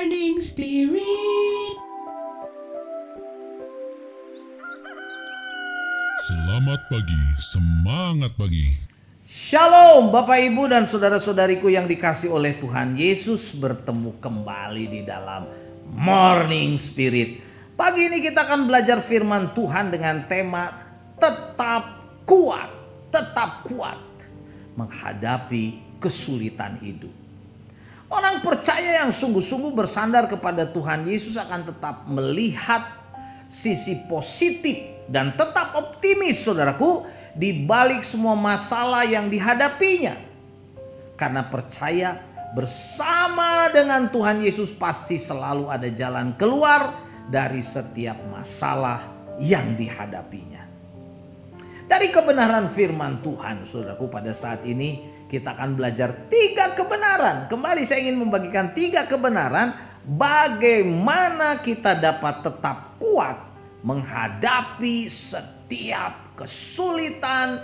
Morning Spirit. Selamat pagi, semangat pagi. Shalom Bapak Ibu dan saudara-saudariku yang dikasih oleh Tuhan Yesus, bertemu kembali di dalam Morning Spirit. Pagi ini kita akan belajar firman Tuhan dengan tema tetap kuat menghadapi kesulitan hidup. Orang percaya yang sungguh-sungguh bersandar kepada Tuhan Yesus akan tetap melihat sisi positif dan tetap optimis, saudaraku, di balik semua masalah yang dihadapinya. Karena percaya bersama dengan Tuhan Yesus pasti selalu ada jalan keluar dari setiap masalah yang dihadapinya. Dari kebenaran firman Tuhan, saudaraku, pada saat ini kita akan belajar 3 kebenaran. Kembali saya ingin membagikan 3 kebenaran bagaimana kita dapat tetap kuat menghadapi setiap kesulitan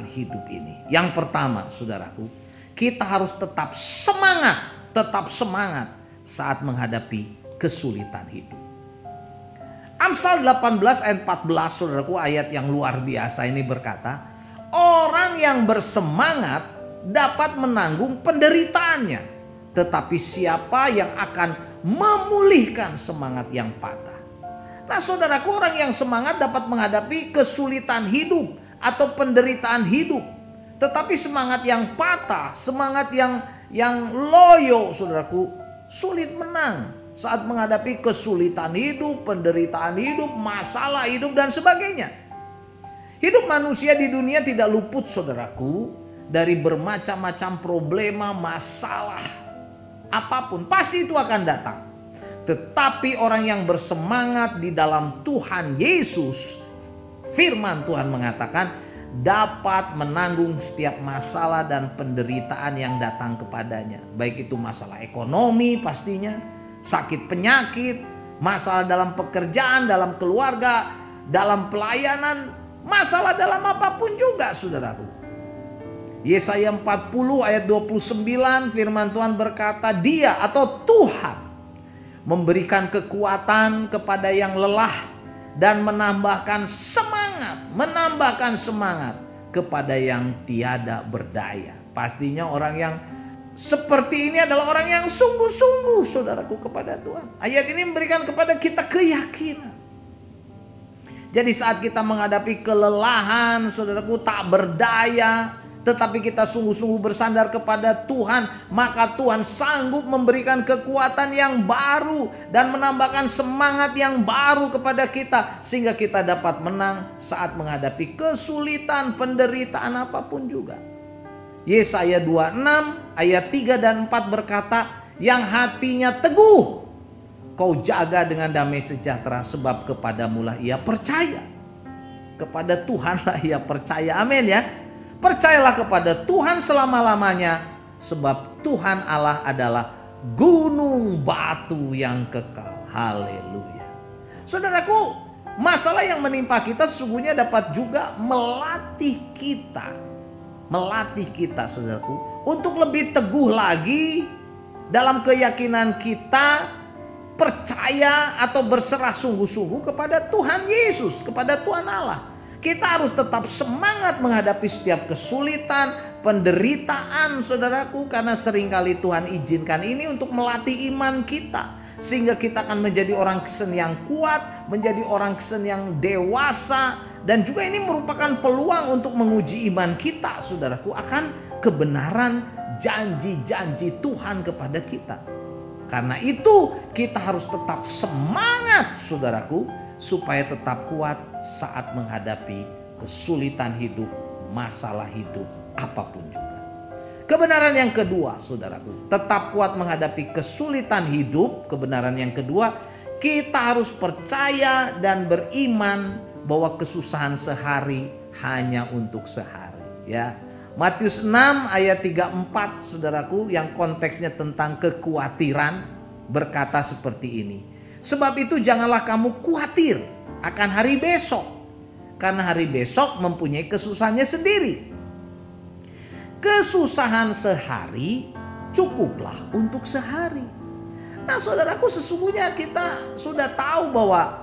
hidup ini. Yang pertama, saudaraku, kita harus tetap semangat saat menghadapi kesulitan hidup. Amsal 18 ayat 14, saudaraku, ayat yang luar biasa ini berkata, orang yang bersemangat dapat menanggung penderitaannya, tetapi siapa yang akan memulihkan semangat yang patah? Nah, saudaraku, orang yang semangat dapat menghadapi kesulitan hidup atau penderitaan hidup. Tetapi semangat yang patah, semangat yang loyo, saudaraku, sulit menang saat menghadapi kesulitan hidup, penderitaan hidup, masalah hidup, dan sebagainya. Hidup manusia di dunia tidak luput, saudaraku, dari bermacam-macam problema, masalah. Apapun pasti itu akan datang. Tetapi orang yang bersemangat di dalam Tuhan Yesus, firman Tuhan mengatakan, dapat menanggung setiap masalah dan penderitaan yang datang kepadanya. Baik itu masalah ekonomi pastinya, sakit penyakit, masalah dalam pekerjaan, dalam keluarga, dalam pelayanan, masalah dalam apapun juga, saudaraku. Yesaya 40 ayat 29 firman Tuhan berkata, Dia atau Tuhan memberikan kekuatan kepada yang lelah dan menambahkan semangat kepada yang tiada berdaya. Pastinya orang yang seperti ini adalah orang yang sungguh-sungguh, saudaraku, kepada Tuhan. Ayat ini memberikan kepada kita keyakinan. Jadi saat kita menghadapi kelelahan, saudaraku, tak berdaya, tetapi kita sungguh-sungguh bersandar kepada Tuhan, maka Tuhan sanggup memberikan kekuatan yang baru dan menambahkan semangat yang baru kepada kita, sehingga kita dapat menang saat menghadapi kesulitan, penderitaan apapun juga. Yesaya 26 ayat 3 dan 4 berkata, yang hatinya teguh kau jaga dengan damai sejahtera, sebab kepadamulah ia percaya. Kepada Tuhanlah ia percaya. Amin ya. Percayalah kepada Tuhan selama-lamanya, sebab Tuhan Allah adalah gunung batu yang kekal. Haleluya. Saudaraku, masalah yang menimpa kita sesungguhnya dapat juga melatih kita, saudaraku, untuk lebih teguh lagi dalam keyakinan kita, percaya atau berserah sungguh-sungguh kepada Tuhan Yesus, kepada Tuhan Allah. Kita harus tetap semangat menghadapi setiap kesulitan, penderitaan, saudaraku, karena seringkali Tuhan izinkan ini untuk melatih iman kita, sehingga kita akan menjadi orang Kristen yang kuat, menjadi orang Kristen yang dewasa, dan juga ini merupakan peluang untuk menguji iman kita, saudaraku, akan kebenaran janji-janji Tuhan kepada kita. Karena itu kita harus tetap semangat, saudaraku, supaya tetap kuat saat menghadapi kesulitan hidup, masalah hidup, apapun juga. Kebenaran yang kedua, saudaraku, tetap kuat menghadapi kesulitan hidup. Kebenaran yang kedua, kita harus percaya dan beriman bahwa kesusahan sehari hanya untuk sehari. Ya, Matius 6 ayat 34, saudaraku, yang konteksnya tentang kekhawatiran, berkata seperti ini. Sebab itu janganlah kamu khawatir akan hari besok, karena hari besok mempunyai kesusahannya sendiri. Kesusahan sehari cukuplah untuk sehari. Nah saudaraku, sesungguhnya kita sudah tahu bahwa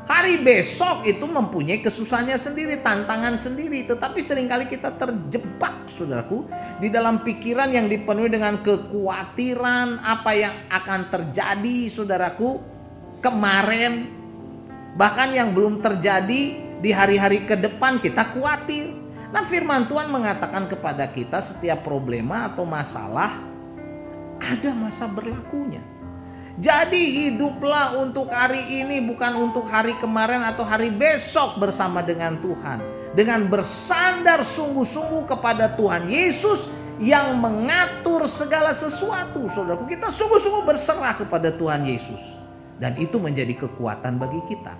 hari besok itu mempunyai kesusahannya sendiri, tantangan sendiri. Tetapi seringkali kita terjebak saudaraku di dalam pikiran yang dipenuhi dengan kekhawatiran apa yang akan terjadi saudaraku kemarin. Bahkan yang belum terjadi di hari-hari ke depan kita khawatir. Nah firman Tuhan mengatakan kepada kita setiap problema atau masalah ada masa berlakunya. Jadi hiduplah untuk hari ini, bukan untuk hari kemarin atau hari besok bersama dengan Tuhan. Dengan bersandar sungguh-sungguh kepada Tuhan Yesus yang mengatur segala sesuatu. Saudaraku, kita sungguh-sungguh berserah kepada Tuhan Yesus. Dan itu menjadi kekuatan bagi kita.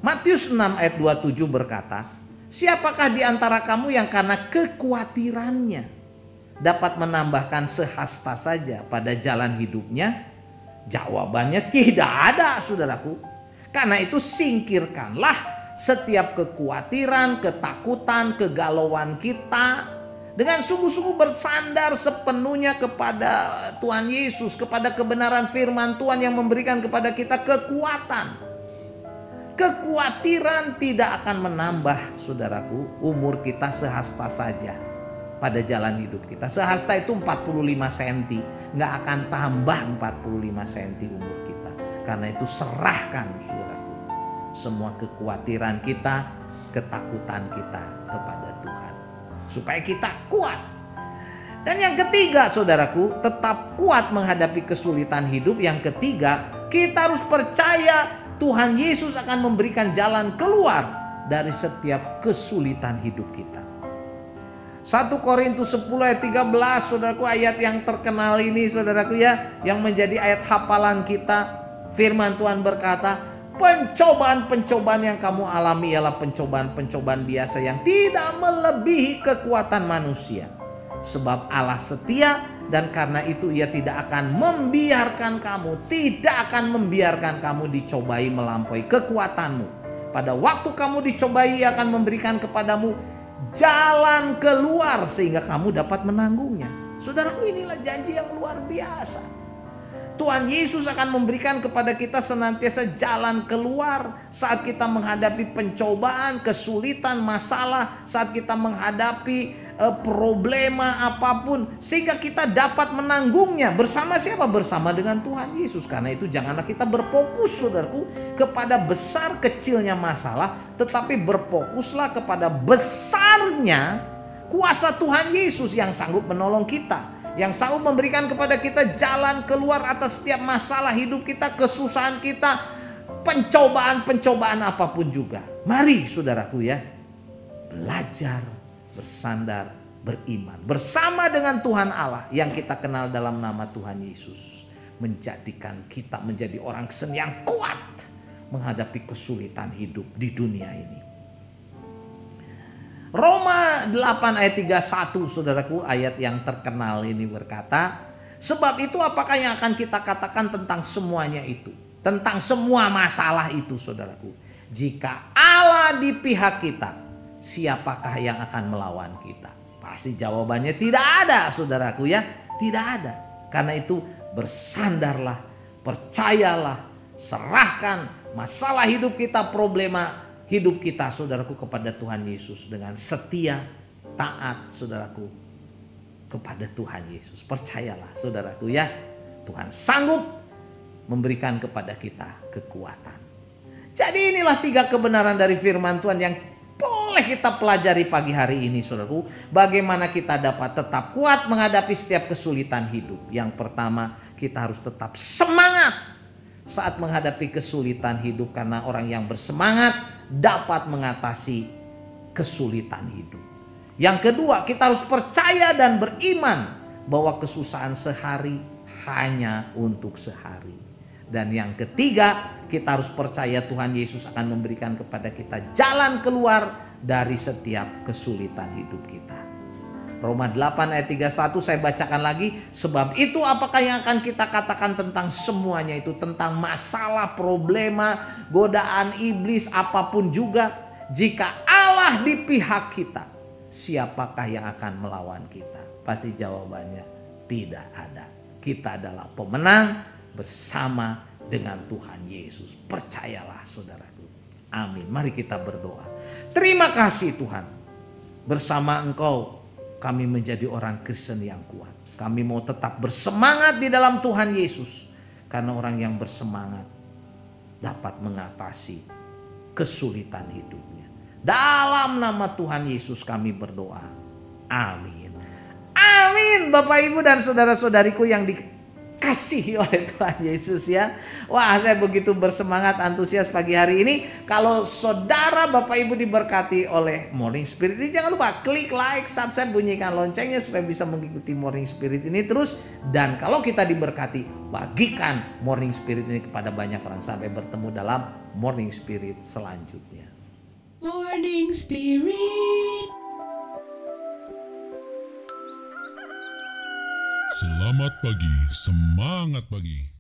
Matius 6 ayat 27 berkata, siapakah di antara kamu yang karena kekhawatirannya dapat menambahkan sehasta saja pada jalan hidupnya? Jawabannya tidak ada saudaraku. Karena itu singkirkanlah setiap kekhawatiran, ketakutan, kegalauan kita. Dengan sungguh-sungguh bersandar sepenuhnya kepada Tuhan Yesus. Kepada kebenaran firman Tuhan yang memberikan kepada kita kekuatan. Kekhawatiran tidak akan menambah saudaraku umur kita sehasta saja. Pada jalan hidup kita. Sehasta itu 45 cm. Nggak akan tambah 45 cm umur kita. Karena itu serahkan saudaraku. Semua kekhawatiran kita, ketakutan kita kepada Tuhan. Supaya kita kuat. Dan yang ketiga saudaraku, tetap kuat menghadapi kesulitan hidup. Yang ketiga, kita harus percaya Tuhan Yesus akan memberikan jalan keluar dari setiap kesulitan hidup kita. 1 Korintus 10 ayat 13 saudaraku, ayat yang terkenal ini saudaraku ya, yang menjadi ayat hafalan kita. Firman Tuhan berkata, pencobaan-pencobaan yang kamu alami ialah pencobaan-pencobaan biasa yang tidak melebihi kekuatan manusia. Sebab Allah setia dan karena itu ia tidak akan membiarkan kamu dicobai melampaui kekuatanmu. Pada waktu kamu dicobai ia akan memberikan kepadamu jalan keluar sehingga kamu dapat menanggungnya. Saudaraku, inilah janji yang luar biasa. Tuhan Yesus akan memberikan kepada kita senantiasa jalan keluar saat kita menghadapi pencobaan, kesulitan, masalah, saat kita menghadapi problema apapun, sehingga kita dapat menanggungnya. Bersama siapa? Bersama dengan Tuhan Yesus. Karena itu janganlah kita berfokus saudaraku kepada besar kecilnya masalah, tetapi berfokuslah kepada besarnya kuasa Tuhan Yesus yang sanggup menolong kita, yang sanggup memberikan kepada kita jalan keluar atas setiap masalah hidup kita, kesusahan kita, pencobaan-pencobaan apapun juga. Mari saudaraku ya, belajar bersandar, beriman bersama dengan Tuhan Allah yang kita kenal dalam nama Tuhan Yesus, menjadikan kita menjadi orang Kristen yang kuat menghadapi kesulitan hidup di dunia ini. Roma 8 ayat 31 saudaraku, ayat yang terkenal ini berkata, sebab itu apakah yang akan kita katakan tentang semuanya itu, tentang semua masalah itu saudaraku, jika Allah di pihak kita, siapakah yang akan melawan kita? Pasti jawabannya tidak ada saudaraku ya. Tidak ada. Karena itu bersandarlah, percayalah, serahkan masalah hidup kita, problema hidup kita saudaraku kepada Tuhan Yesus. Dengan setia, taat saudaraku kepada Tuhan Yesus. Percayalah saudaraku ya. Tuhan sanggup memberikan kepada kita kekuatan. Jadi inilah 3 kebenaran dari firman Tuhan yang boleh kita pelajari pagi hari ini saudaraku. Bagaimana kita dapat tetap kuat menghadapi setiap kesulitan hidup. Yang pertama, kita harus tetap semangat saat menghadapi kesulitan hidup. Karena orang yang bersemangat dapat mengatasi kesulitan hidup. Yang kedua, kita harus percaya dan beriman bahwa kesusahan sehari hanya untuk sehari. Dan yang ketiga, kita harus percaya Tuhan Yesus akan memberikan kepada kita jalan keluar dari setiap kesulitan hidup kita. Roma 8 ayat 31 saya bacakan lagi. Sebab itu apakah yang akan kita katakan tentang semuanya itu, tentang masalah, problema, godaan iblis, apapun juga. Jika Allah di pihak kita, siapakah yang akan melawan kita? Pasti jawabannya tidak ada. Kita adalah pemenang bersama dengan Tuhan Yesus. Percayalah saudaraku. Amin. Mari kita berdoa. Terima kasih Tuhan. Bersama Engkau kami menjadi orang Kristen yang kuat. Kami mau tetap bersemangat di dalam Tuhan Yesus. Karena orang yang bersemangat dapat mengatasi kesulitan hidupnya. Dalam nama Tuhan Yesus kami berdoa. Amin. Amin. Bapak Ibu dan saudara-saudariku yang dikasihi oleh Tuhan Yesus ya. Wah, saya begitu bersemangat, antusias pagi hari ini. Kalau saudara Bapak Ibu diberkati oleh Morning Spirit ini, jangan lupa klik like, subscribe, bunyikan loncengnya supaya bisa mengikuti Morning Spirit ini terus. Dan kalau kita diberkati, bagikan Morning Spirit ini kepada banyak orang. Sampai bertemu dalam Morning Spirit selanjutnya. Morning Spirit. Selamat pagi, semangat pagi.